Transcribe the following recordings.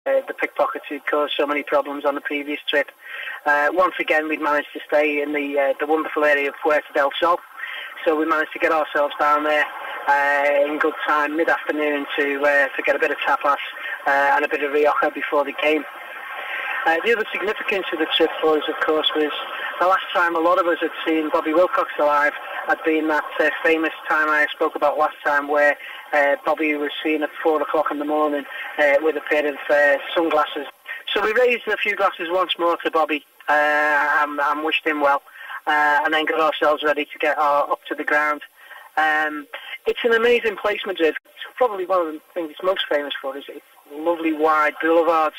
the pickpockets who caused so many problems on the previous trip. Once again, we'd managed to stay in the wonderful area of Puerto del Sol. So we managed to get ourselves down there in good time, mid-afternoon, to get a bit of tapas and a bit of Rioja before the game. The other significance of the trip for us, of course, was the last time a lot of us had seen Bobby Wilcox alive had been that famous time I spoke about last time, where Bobby was seen at 4 o'clock in the morning with a pair of sunglasses. So we raised a few glasses once more to Bobby and wished him well, and then got ourselves ready to get up to the ground. It's an amazing place, Madrid. It's probably one of the things it's most famous for is its lovely wide boulevards.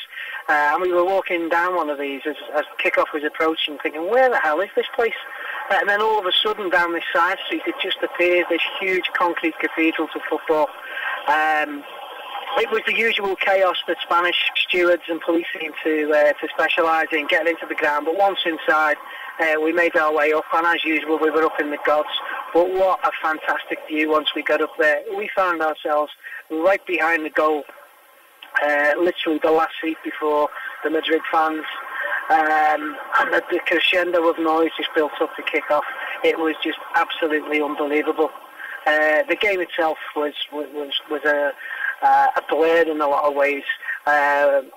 And we were walking down one of these as kick-off was approaching, thinking, where the hell is this place? And then all of a sudden, down this side street, it just appears this huge concrete cathedral to football. It was the usual chaos that Spanish stewards and police seem to specialise in, getting into the ground. But once inside, we made our way up, and as usual, we were up in the gods. But what a fantastic view once we got up there. We found ourselves right behind the goal, literally the last seat before the Madrid fans. And the crescendo of noise just built up to kick off. It was just absolutely unbelievable. The game itself was a blur in a lot of ways.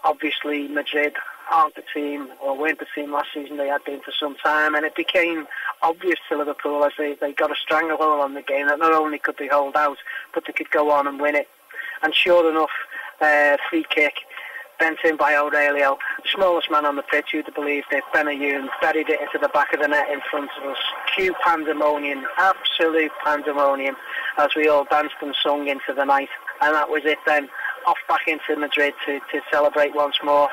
Obviously, Madrid aren't the team, or weren't the team last season they had been for some time, and it became obvious to Liverpool as they got a stranglehold on the game that not only could they hold out, but they could go on and win it. And sure enough, free kick, bent in by Aurelio, smallest man on the pitch, who'd have believed it. Benayoun buried it into the back of the net in front of us. Cue pandemonium, absolute pandemonium, as we all danced and sung into the night. And that was it then, off back into Madrid to celebrate once more.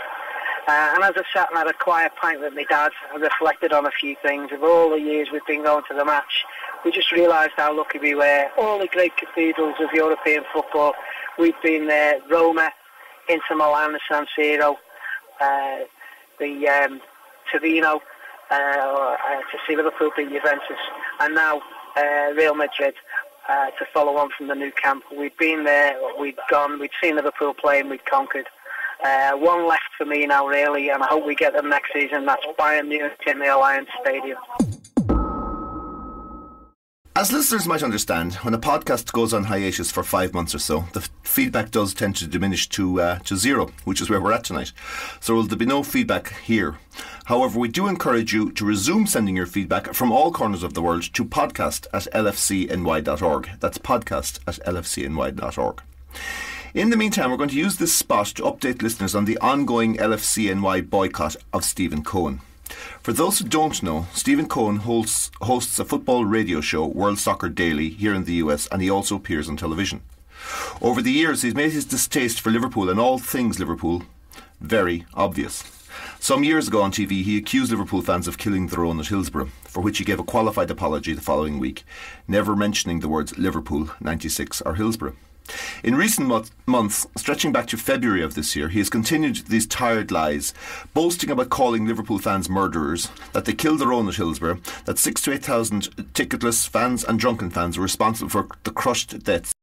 And as I sat and had a quiet pint with my dad, I reflected on a few things. Of all the years we've been going to the match, we just realised how lucky we were. All the great cathedrals of European football, we've been there. Roma, Inter Milan, the San Siro, the Torino, to see Liverpool beat Juventus, and now Real Madrid to follow on from the Nou Camp. We'd been there, we'd gone, we'd seen Liverpool play and we'd conquered. One left for me now, really, and I hope we get them next season. That's Bayern Munich in the Alliance Stadium. As listeners might understand, when a podcast goes on hiatus for 5 months or so, the feedback does tend to diminish to zero, which is where we're at tonight. So there'll be no feedback here. However, we do encourage you to resume sending your feedback from all corners of the world to podcast@lfcny.org. That's podcast@lfcny.org. In the meantime, we're going to use this spot to update listeners on the ongoing LFCNY boycott of Stephen Cohen. For those who don't know, Stephen Cohen hosts a football radio show, World Soccer Daily, here in the US, and he also appears on television. Over the years, he's made his distaste for Liverpool and all things Liverpool very obvious. Some years ago on TV, he accused Liverpool fans of killing their own at Hillsborough, for which he gave a qualified apology the following week, never mentioning the words Liverpool, 96 or Hillsborough. In recent months, stretching back to February of this year, he has continued these tired lies, boasting about calling Liverpool fans murderers, that they killed their own at Hillsborough, that 6,000 to 8,000 ticketless fans and drunken fans were responsible for the crushed deaths